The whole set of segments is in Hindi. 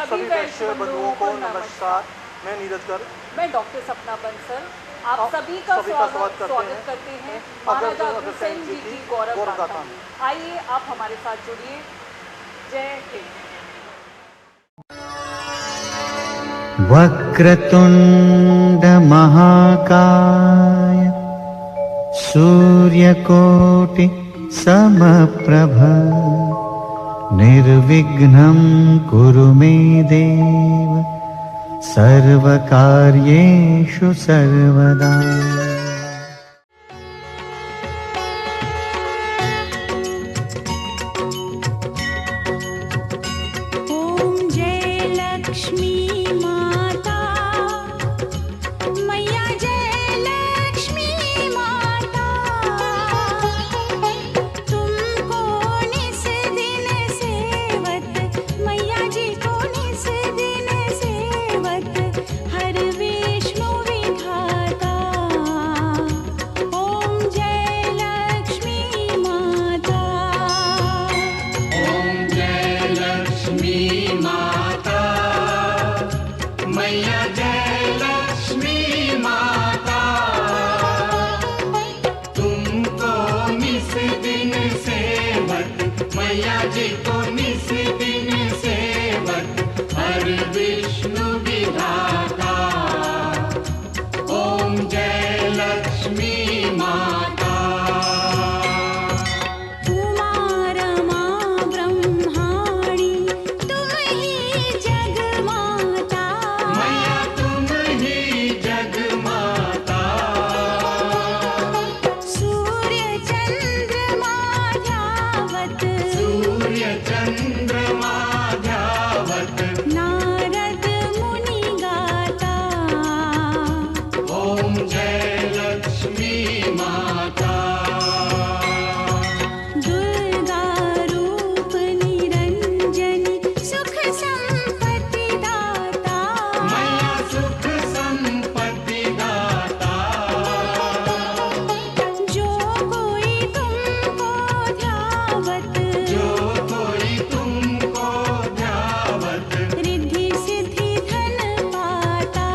सभी वैश्य बंधुओं को नमस्कार। मैं नीरज गर्ग, मैं डॉक्टर सपना बंसल आप सभी का स्वागत करते हैं महाराजा अग्रसेन जी की गौरव गाथा में। आइए आप हमारे साथ जुड़िए। जय हिंद। वक्रतुंड महाकाय सूर्यकोटि समप्रभ निर्विघ्नं कुरु मे देव सर्वकार्येषु सर्वदा। ओम जय लक्ष्मी माता मैया, जय लक्ष्मी माता, तुमको निस दिन सेवत, मैया जी को निस दिन सेवत, हर विष्णु विधाता। ओम जय लक्ष्मी माता। ओम जय लक्ष्मी माता मैया, जय लक्ष्मी माता, तुमको निस दिन सेवत, मैया जी को निस दिन सेवत, हर विष्णु विधाता। ओम जय लक्ष्मी माता। उमा रमा ब्रह्माणी तुम ही जग माता, मैया तुम ही जग माता, सूर्य चंद्रमा ध्यावत, सूर्य चंद्रमा ध्यावत, नारद मुनि गाता। ओम जय लक्ष्मी माता। दुर्गा रूप निरंजनी सुख संपत्ति दाता, मैया सुख संपत्ति दाता, जो कोई तुमको ध्यावत, जो कोई तुमको ध्यावत, रिद्धि सिद्धि धन पाता।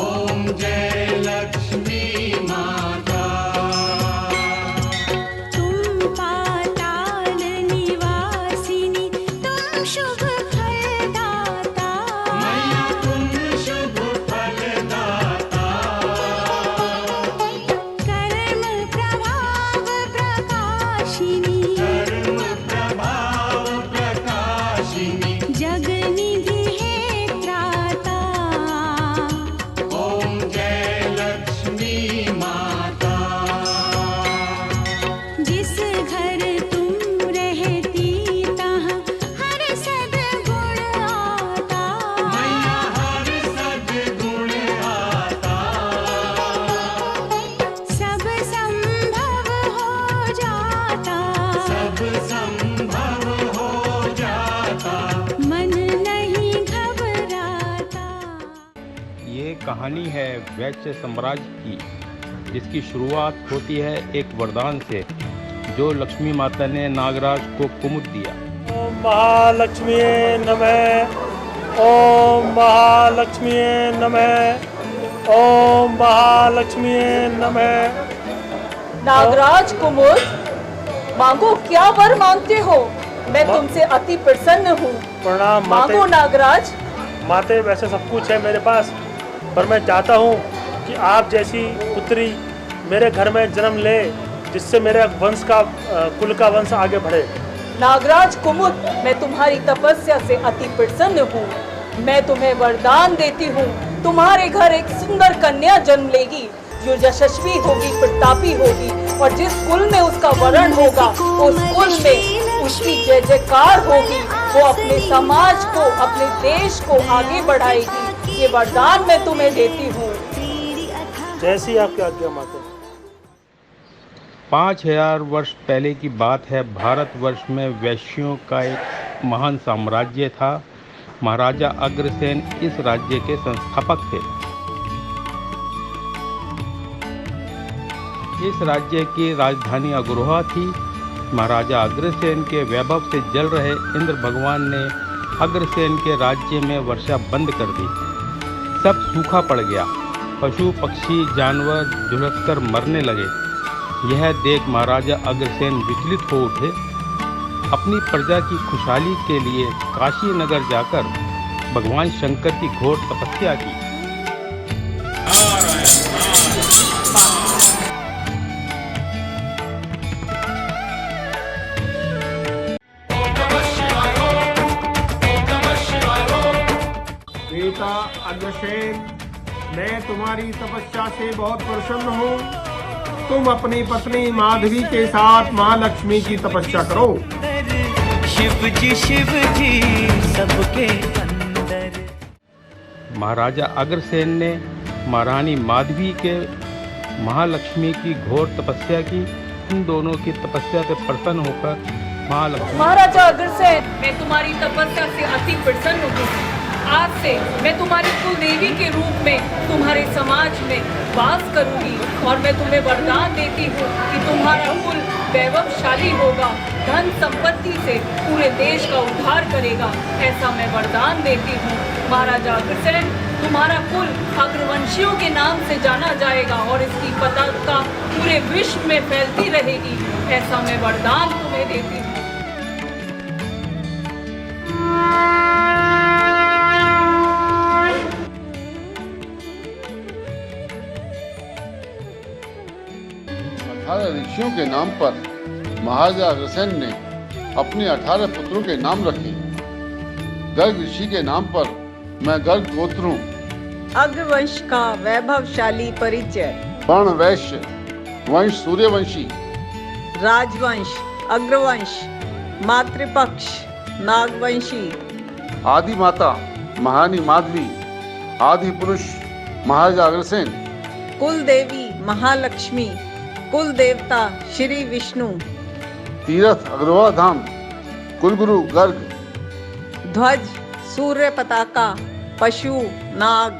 ओम जय लक्ष्मी माता। तुम पाताल निवासिनी तुम शुभ फलदाता, मैया तुम शुभ फलदाता, कर्म प्रभाव प्रकाशिनी, कर्म प्रभाव प्रकाशिनी, जग निधि है त्राता। ओम जय लक्ष्मी माता। जिस घर तुम रहती तहाँ हर सद्गुण आता, मैया हर सद्गुण आता, सब संभव हो जाता, सब संभव हो जाता। मन नहीं घबराता। ये कहानी है वैश्य साम्राज्य की, जिसकी शुरुआत होती है एक वरदान से जो लक्ष्मी माता ने नागराज को कुमुद दिया। ओम महालक्ष्मी नमः। ओम महालक्ष्मी नमः। ओम महालक्ष्मी नमः। नागराज कुमुद, मांगो, क्या वर मांगते हो? मैं तुमसे अति प्रसन्न हूँ। प्रणाम मांगो माते। नागराज। माते वैसे सब कुछ है मेरे पास, पर मैं चाहता हूँ कि आप जैसी पुत्री मेरे घर में जन्म ले, जिससे मेरे वंश का कुल का वंश आगे बढ़े। नागराज कुमुद, मैं तुम्हारी तपस्या से अति प्रसन्न हूँ। मैं तुम्हें वरदान देती हूँ, तुम्हारे घर एक सुंदर कन्या जन्म लेगी, जो यशस्वी होगी, प्रतापी होगी, और जिस कुल में उसका वरण होगा, उस कुल में उसकी जय जयकार होगी। वो अपने समाज को, अपने देश को आगे बढ़ाएगी। ये वरदान मैं तुम्हें देती हूँ। जैसी आपकी आज्ञा माते। 5000 वर्ष पहले की बात है। भारतवर्ष में वैश्यों का एक महान साम्राज्य था। महाराजा अग्रसेन इस राज्य के संस्थापक थे। इस राज्य की राजधानी अग्रोहा थी। महाराजा अग्रसेन के वैभव से जल रहे इंद्र भगवान ने अग्रसेन के राज्य में वर्षा बंद कर दी। सब सूखा पड़ गया। पशु पक्षी जानवर झुलसकर मरने लगे। यह देख महाराजा अग्रसेन विचलित हो उठे। अपनी प्रजा की खुशहाली के लिए काशी नगर जाकर भगवान शंकर की घोर तपस्या की। बेटा अग्रसेन, मैं तुम्हारी तपस्या से बहुत प्रसन्न हूँ। तुम अपनी पत्नी माधवी के साथ माँ लक्ष्मी की तपस्या करो। शिव जी सबके अंदर। महाराजा अग्रसेन ने महारानी माधवी के महालक्ष्मी की घोर तपस्या की। उन दोनों की तपस्या से प्रसन्न होकर महालक्ष्मी। महाराजा अग्रसेन, मैं तुम्हारी तपस्या से अति प्रसन्न हूँ। आज से मैं तुम्हारी कुल देवी के रूप में तुम्हारे समाज में वास करूंगी और मैं तुम्हें वरदान देती हूँ कि तुम्हारा कुल वैभवशाली होगा, धन संपत्ति से पूरे देश का उद्धार करेगा। ऐसा मैं वरदान देती हूँ। महाराजा अग्रसेन, तुम्हारा कुल अग्रवंशियों के नाम से जाना जाएगा और इसकी पताका पूरे विश्व में फैलती रहेगी। ऐसा मैं वरदान तुम्हें देती हूँ। ऋषियों के नाम पर महाराजा अग्रसेन ने अपने 18 पुत्रों के नाम रखे। गर्ग ऋषि के नाम पर मैं गर्ग गोत्र हूँ। अग्रवंश का वैभवशाली परिचय। वर्ण वैश्य, वंश सूर्यवंशी। राजवंश अग्रवंश, मातृपक्ष नागवंशी। आदि माता महारानी माधवी, आदि पुरुष महाराजा अग्रसेन। कुल देवी महालक्ष्मी, कुल देवता श्री विष्णु। तीर्थ अग्रवा धाम, कुलगुरु गर्ग। ध्वज सूर्य पताका, पशु नाग।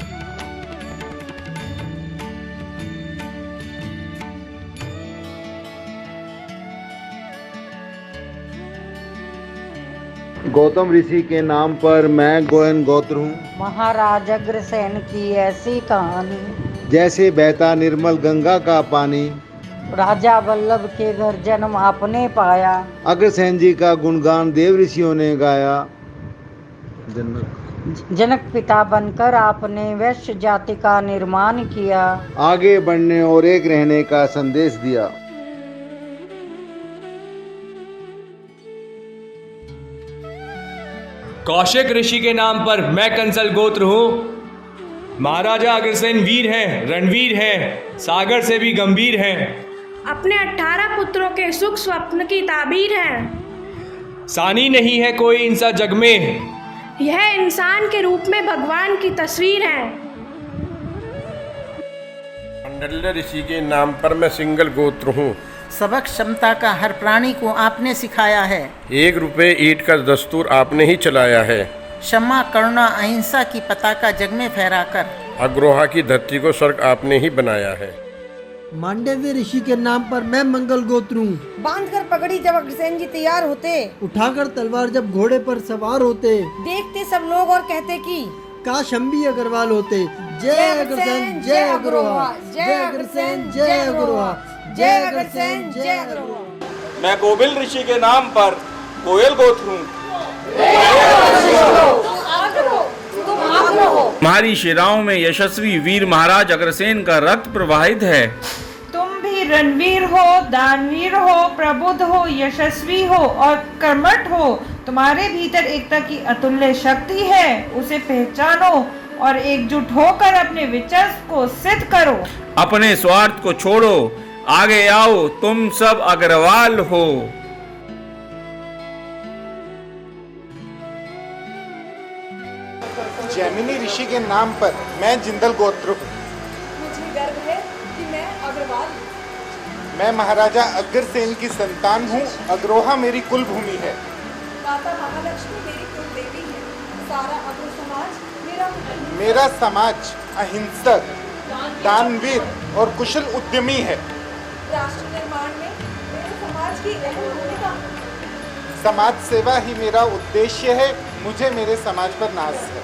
गौतम ऋषि के नाम पर मैं गोयन गोत्र हूँ। महाराज अग्रसेन की ऐसी कहानी। जैसे बहता निर्मल गंगा का पानी। राजा वल्लभ के घर जन्म आपने पाया। अग्रसेन जी का गुणगान देव ऋषियों ने गाया। जनक पिता बनकर आपने वैश्य जाति का निर्माण किया। आगे बढ़ने और एक रहने का संदेश दिया। कौशिक ऋषि के नाम पर मैं कंसल गोत्र हूँ। महाराजा अग्रसेन वीर हैं, रणवीर हैं, सागर से भी गंभीर हैं। अपने 18 पुत्रों के सुख स्वप्न की ताबीर हैं। सानी नहीं है कोई इंसा जग में। यह इंसान के रूप में भगवान की तस्वीर है। मंडल्य ऋषि के नाम पर मैं सिंगल गोत्र हूँ। सबक क्षमता का हर प्राणी को आपने सिखाया है। 1 रुपए ईंट का दस्तूर आपने ही चलाया है। क्षमा करुणा अहिंसा की पताका जग में फहराकर अग्रोहा की धरती को स्वर्ग आपने ही बनाया है। मांडव्य ऋषि के नाम पर मैं मंगल गोत्र हूँ। बांधकर पगड़ी जब अग्रसेन जी तैयार होते, उठाकर तलवार जब घोड़े पर सवार होते, देखते सब लोग और कहते कि काश हम भी अग्रवाल होते। जय अग्रसेन जय अग्रोहा, जय अग्रसेन जय अग्रोहा, जय अग्रसेन जय अग्रोहा। मैं गोबिल ऋषि के नाम पर गोयल गोत्र हूँ। हमारी शिराओं में यशस्वी वीर महाराज अग्रसेन का रक्त प्रवाहित है। तुम भी रणवीर हो, दानवीर हो, प्रबुद्ध हो, यशस्वी हो और कर्मठ हो। तुम्हारे भीतर एकता की अतुल्य शक्ति है, उसे पहचानो और एकजुट होकर अपने विचार को सिद्ध करो। अपने स्वार्थ को छोड़ो, आगे आओ, तुम सब अग्रवाल हो। जैमिनी ऋषि के नाम पर मैं जिंदल गोत्र हूँ। मुझे गर्व है कि मैं अग्रवाल हूँ। मैं महाराजा अग्रसेन की संतान हूँ। अग्रोहा मेरी कुल भूमि है। माता महालक्ष्मी मेरी कुल देवी है। सारा अग्र समाज मेरा कुल। मेरा समाज अहिंसक, दानवीर और कुशल उद्यमी है। राष्ट्र निर्माण में मेरे समाज की अहम भूमिका। समाज सेवा ही मेरा उद्देश्य है। मुझे मेरे समाज पर नाज है।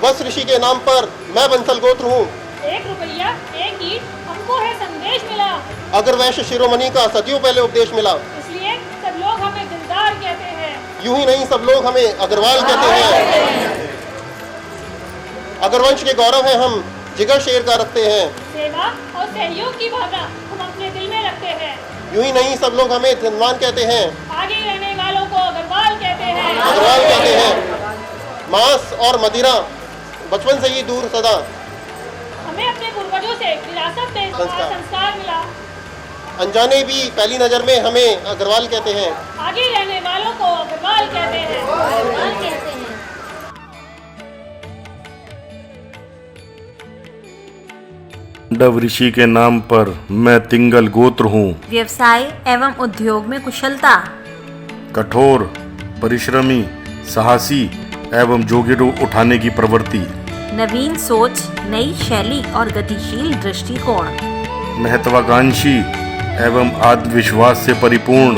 वत्स ऋषि के नाम पर मैं बंसल गोत्र हूँ। 1 रुपया 1 ईंट हमको है संदेश मिला। अगर वैश्य शिरोमणि का सदियों पहले उपदेश मिला। इसलिए सब लोग हमें दिलदार कहते हैं। यूं ही नहीं, सब लोग हमें अग्रवाल कहते हैं। अगर वंश के गौरव हैं हम, जिगर शेर का रखते हैं। सेवा और सहयोग की भावना हम अपने दिल में रखते हैं। यूं ही नहीं, सब लोग हमें धनवान कहते हैं। आगे रहने वालों को अग्रवाल कहते हैं। अग्रवाल कहते हैं। मांस और मदिरा बचपन से ही दूर सदा। हमें अपने पूर्वजों से विरासत में संस्कार मिला। अनजाने भी पहली नजर में हमें अग्रवाल कहते हैं। आगे रहने वालों को अग्रवाल कहते हैं। अग्रवाल कहते हैं। पांडव ऋषि के नाम पर मैं तिंगल गोत्र हूँ। व्यवसाय एवं उद्योग में कुशलता। कठोर, परिश्रमी, साहसी एवं जोगिर उठाने की प्रवृत्ति। नवीन सोच, नई शैली और गतिशील दृष्टिकोण। महत्वाकांक्षी एवं आत्मविश्वास से परिपूर्ण।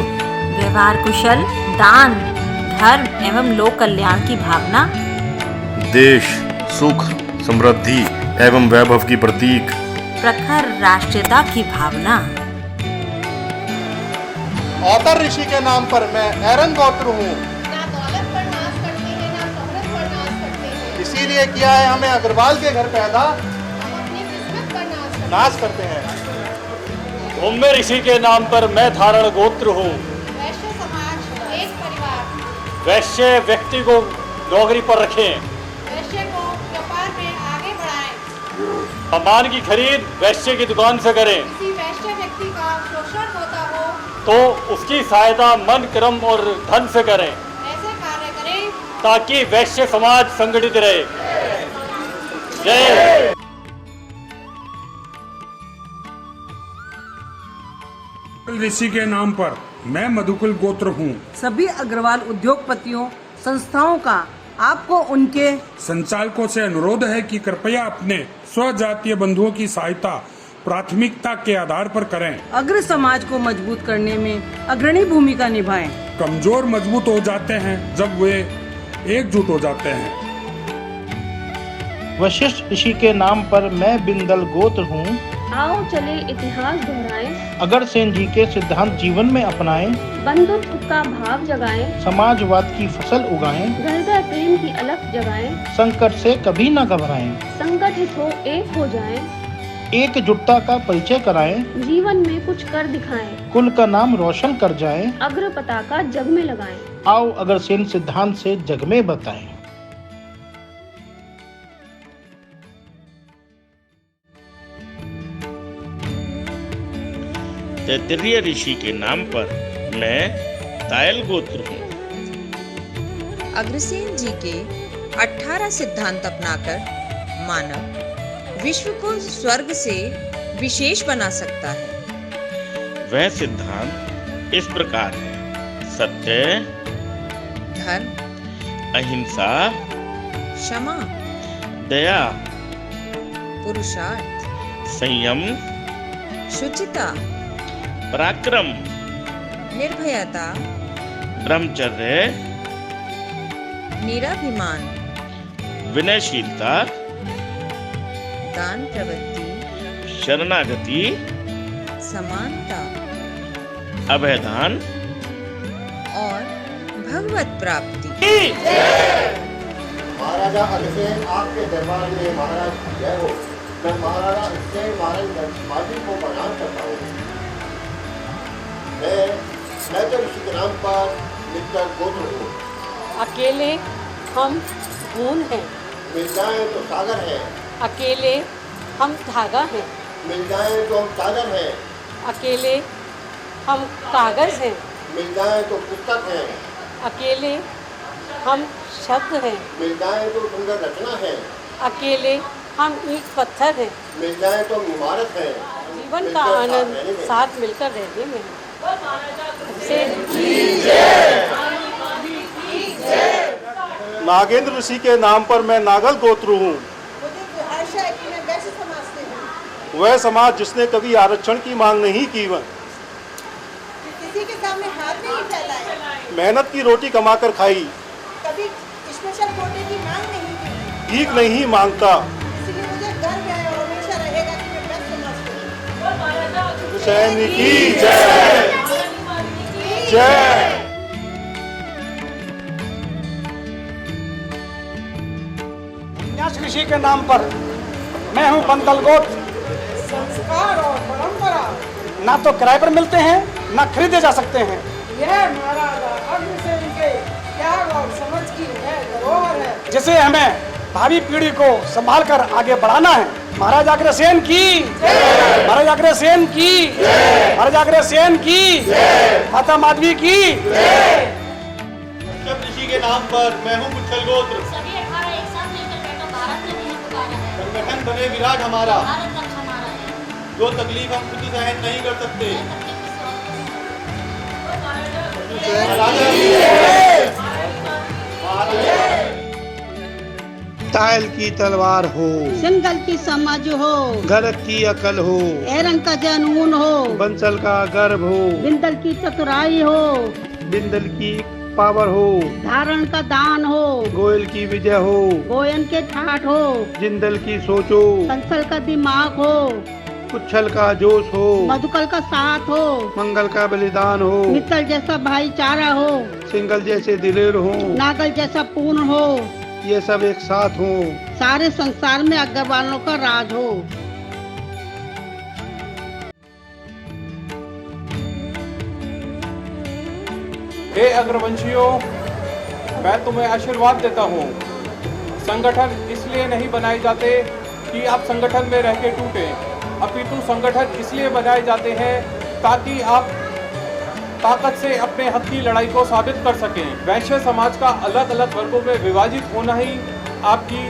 व्यवहार कुशल, दान, धर्म एवं लोक कल्याण की भावना। देश, सुख, समृद्धि एवं वैभव की प्रतीक। प्रखर राष्ट्रीयता की भावना। औतर ऋषि के नाम पर मैं एरन गोत्र हूँ। इसीलिए किया है हमें अग्रवाल के घर पैदा, नाश करते हैं। उम्मे ऋषि के नाम पर मैं धारण गोत्र हूँ। वैश्य समाज एक परिवार। वैश्य व्यक्ति को नौकरी पर रखें। वैश्य को व्यापार में आगे बढ़ाएं। सामान की खरीद वैश्य की दुकान से करें। किसी वैश्य व्यक्ति का शोषण होता हो तो उसकी सहायता मन, कर्म और धन से करें। ऐसे कार्य करें ताकि वैश्य समाज संगठित रहे। जय। ऋषि के नाम पर मैं मधुकुल गोत्र हूँ। सभी अग्रवाल उद्योगपतियों, संस्थाओं का आपको उनके संचालकों से अनुरोध है कि कृपया अपने स्वजातीय बंधुओं की सहायता प्राथमिकता के आधार पर करें। अग्र समाज को मजबूत करने में अग्रणी भूमिका निभाएं। कमजोर मजबूत हो जाते हैं जब वे एकजुट हो जाते हैं। वशिष्ठ ऋषि के नाम पर मैं बिंदल गोत्र हूँ। आओ चले इतिहास दोहराएं। अग्रसेन जी के सिद्धांत जीवन में अपनाएं। बंधुत्व का भाव जगाएं। समाजवाद की फसल उगाएं। घर घर प्रेम की अलख जगाएं। संकट से कभी न घबराएं। संगठित हो, एक हो जाएं। एकजुटता का परिचय कराएं। जीवन में कुछ कर दिखाएं। कुल का नाम रोशन कर जाएं। अग्र पताका जग में लगाएं। आओ अग्रसेन सिद्धांत से जग में बताएं। तैत्तिरीय ऋषि के नाम पर मैं तायल गोत्र हूँ। अग्रसेन जी के 18 सिद्धांत अपनाकर मानव विश्व को स्वर्ग से विशेष बना सकता है। वह सिद्धांत इस प्रकार है: सत्य, धर्म, अहिंसा, क्षमा, दया, पुरुषार्थ, संयम, शुचिता, पराक्रम, निर्भयता, ब्रह्मचर्य, निराभिमान, विनयशीलता, दान प्रवृत्ति, शरणागति, समानता, अभयदान और भगवत प्राप्ति। महाराजा अग्रसेन आपके दरबार में महाराज की जय हो। मैं महाराजा अग्रसेन महाराज को प्रणाम करता हूँ। मैं ऋषि के नाम पर मित्र गोत्र हूँ। अकेले हम बूंद हैं, मिल जाए तो सागर है। अकेले हम धागा हैं, मिल जाए तो हम सागर हैं। अकेले हम कागज हैं, मिल जाए तो पुस्तक है। अकेले हम शब्द हैं, मिल जाए तो सुंदर रचना है। अकेले हम ईंट पत्थर हैं, मिल जाए तो इमारत है। जीवन का आनंद साथ मिलकर रहने में है। नागेंद्र ऋषि के नाम पर मैं नागल गोत्र हूँ। वह समाज जिसने कभी आरक्षण की मांग नहीं की, वह किसी के सामने हाथ नहीं फैलाए, मेहनत की रोटी कमाकर खाई, कभी स्पेशल कोटे की मांग नहीं की। भीख नहीं मांगता। इसलिए मुझे गर्व है और हमेशा रहेगा कि मैं ब्रह्म समाज से हूँ। हुसैन की जय। जय। ऋषि के नाम पर मैं हूँ बंदल गोत्र। संस्कार और परंपरा ना तो किराए पर मिलते हैं ना खरीदे जा सकते हैं। यह महाराजा अग्रसेन के त्याग और समझ की है धरोहर है, जिसे हमें भावी पीढ़ी को संभाल कर आगे बढ़ाना है। महाराजा अग्रसेन की, महाराजा अग्रसेन की, महाराजा अग्रसेन की, माता माधवी की। ऋषि के नाम पर मैं हूँ कुच्छल गोत्र। सभी 18 एक साथ लेकर बैठो, भारत ने नहीं पुकारा है, संगठन बने विराट हमारा, भारत रक्षा हमारा है। जो तकलीफ हम खुद सहन नहीं कर सकते। तायल की तलवार हो, सिंगल की समझ हो, गरज की अकल हो, एरंग का जनून हो, बंसल का गर्भ हो, बिंदल की चतुराई हो, बिंदल की पावर हो, धारण का दान हो, गोयल की विजय हो, गोयन के ठाठ हो, जिंदल की सोचो, कंसल का दिमाग हो, कुच्छल का जोश हो, मधुकल का साथ हो, मंगल का बलिदान हो, मित्तल जैसा भाईचारा हो, सिंगल जैसे दिलेर हो, नागल जैसा पूर्ण हो, ये सब एक साथ हो, सारे संसार में अग्रवालों का राज हो। हे अग्रवंशियों, मैं तुम्हें आशीर्वाद देता हूँ। संगठन इसलिए नहीं बनाए जाते कि आप संगठन में रह के टूटे, अपितु संगठन इसलिए बनाए जाते हैं ताकि आप ताकत से अपने हक की लड़ाई को साबित कर सकें। वैश्य समाज का अलग अलग वर्गों में विभाजित होना ही आपकी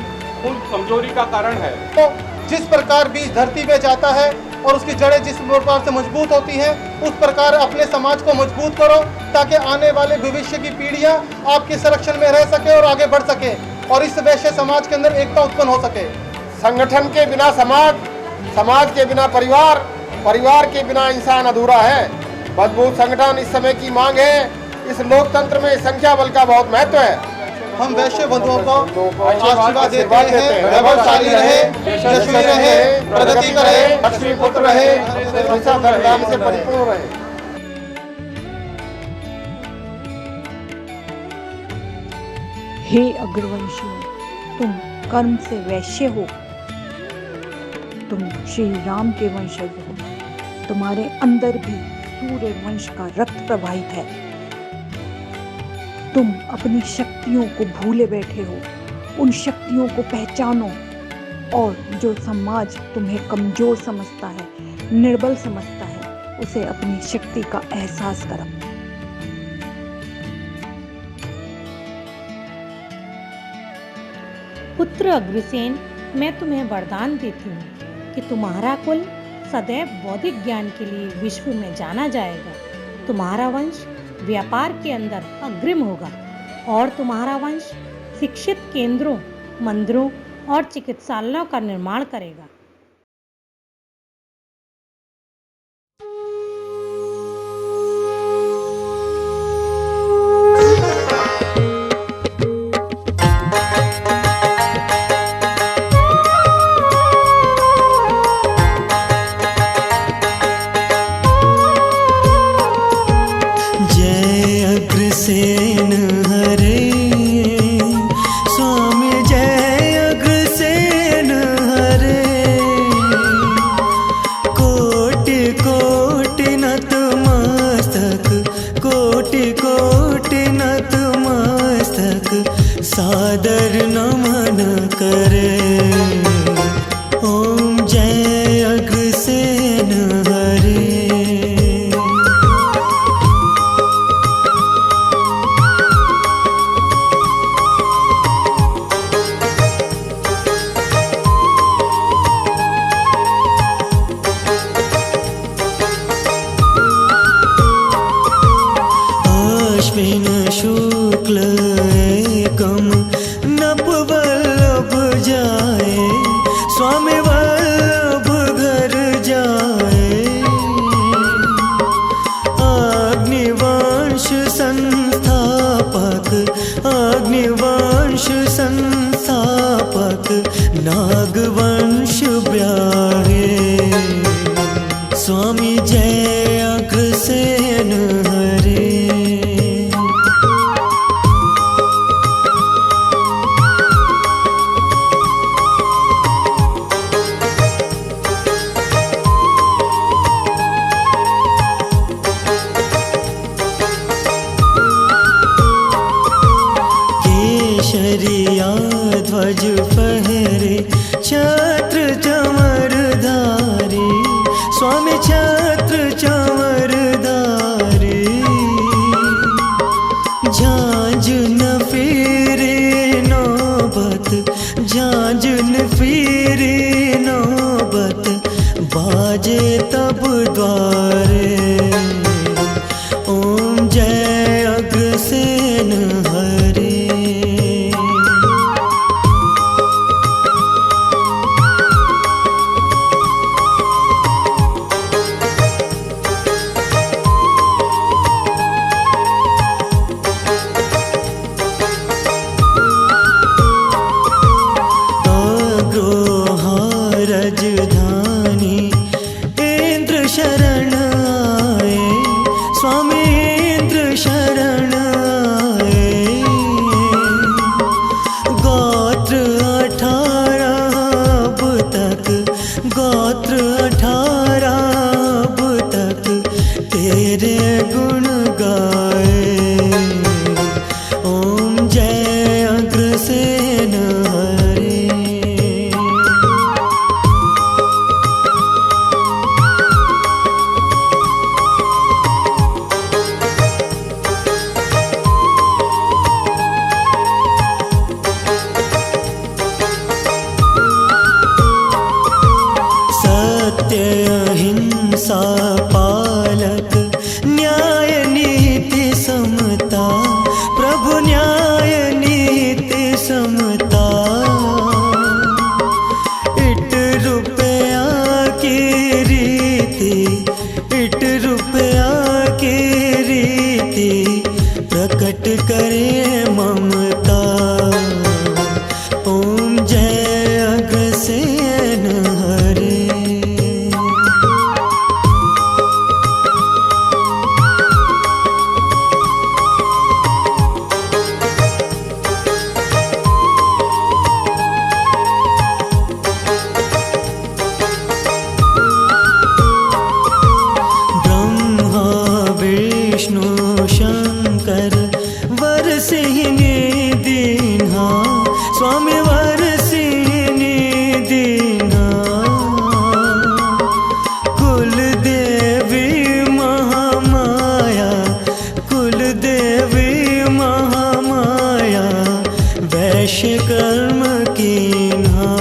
कुल कमजोरी का कारण है। तो जिस प्रकार बीज धरती में जाता है और उसकी जड़ें जिस प्रकार से मजबूत होती हैं, उस प्रकार अपने समाज को मजबूत करो ताकि आने वाले भविष्य की पीढ़ियां आपके संरक्षण में रह सके और आगे बढ़ सके और इस वैश्य समाज के अंदर एकता उत्पन्न हो सके। संगठन के बिना समाज, समाज के बिना परिवार, परिवार के बिना इंसान अधूरा है। मजबूत संगठन इस समय की मांग है। इस लोकतंत्र में संख्या बल का बहुत महत्व है। हम वैश्य बंधुओं को आशीर्वाद देते हैं, वैभवशाली रहे, यशस्वी रहे, प्रगति करे, लक्ष्मी पुत्र रहे, हमेशा धन से परिपूर्ण रहे। हे अग्रवंशियों, तुम कर्म से वैश्य हो, तुम श्री राम के वंशज हो, तुम्हारे अंदर भी सूर्य वंश का रक्त प्रवाहित है। तुम अपनी शक्तियों को भूले बैठे हो, उन शक्तियों को पहचानो और जो समाज तुम्हें कमजोर समझता है, निर्बल समझता है, उसे अपनी शक्ति का एहसास कराओ। पुत्र अग्रसेन, मैं तुम्हें वरदान देती हूँ कि तुम्हारा कुल सदैव बौद्धिक ज्ञान के लिए विश्व में जाना जाएगा। तुम्हारा वंश व्यापार के अंदर अग्रिम होगा और तुम्हारा वंश शिक्षित केंद्रों, मंदिरों और चिकित्सालयों का निर्माण करेगा। सादर नमन करे, ओम जय अग्रसेन हरे। अश्विन शुक्ल एकम नभ वल्लभ जाए, स्वामी वल्लभ घर अग्निवंश संस्थापक नागवंश ब्याहे। स्वामी जय अग्रसेन हरे। केशरिया ध्वज फहरे छत्र चमर धारी। स्वामी छत्र चमर धारी। झांझ न फिरे नौबत, झांझ न फिरे नौबत, बाजे तब द्वारे। ओम जय अग्रसेन हरे। राजधानी इंद्र शरण आए। स्वामी इंद्र शरण आए। गोत्र 18 अब तक, गोत्र 18 अब तक तेरे गुण गाए। ओम जय अग्रसेन हरे। अहिंसा पालक न्याय नीति समता। प्रभु न्याय नीति समता। इट रुपया की रीति, इट रुपया की रीति प्रकट करे ममता। ओम जय अग्रसेन हरे। विष्णु शंकर वरसिनी दीन्हा। स्वामी वरसिनी दीन्हा। कुल देवी महामाया, कुल देवी महामाया, वैश्य कर्म कीन्हा।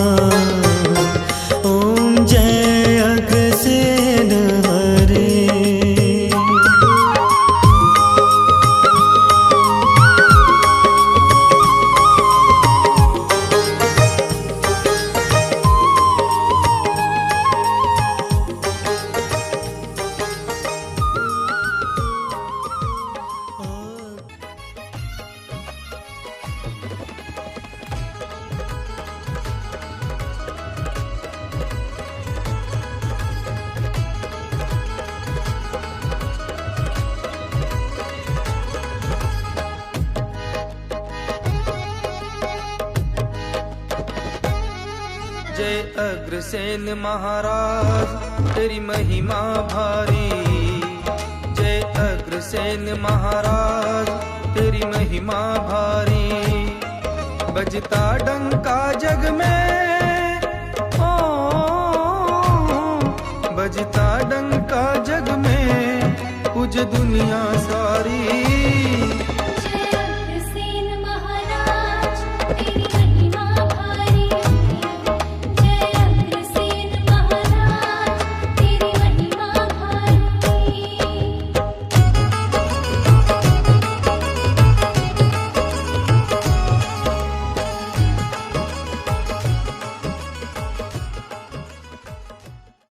ओम जय अग्रसेन हरे। जय अग्रसेन महाराज तेरी महिमा भारी। जय अग्रसेन महाराज तेरी महिमा भारी। बजता डंका जग में, ओ बजता डंका जग में, पूज दुनिया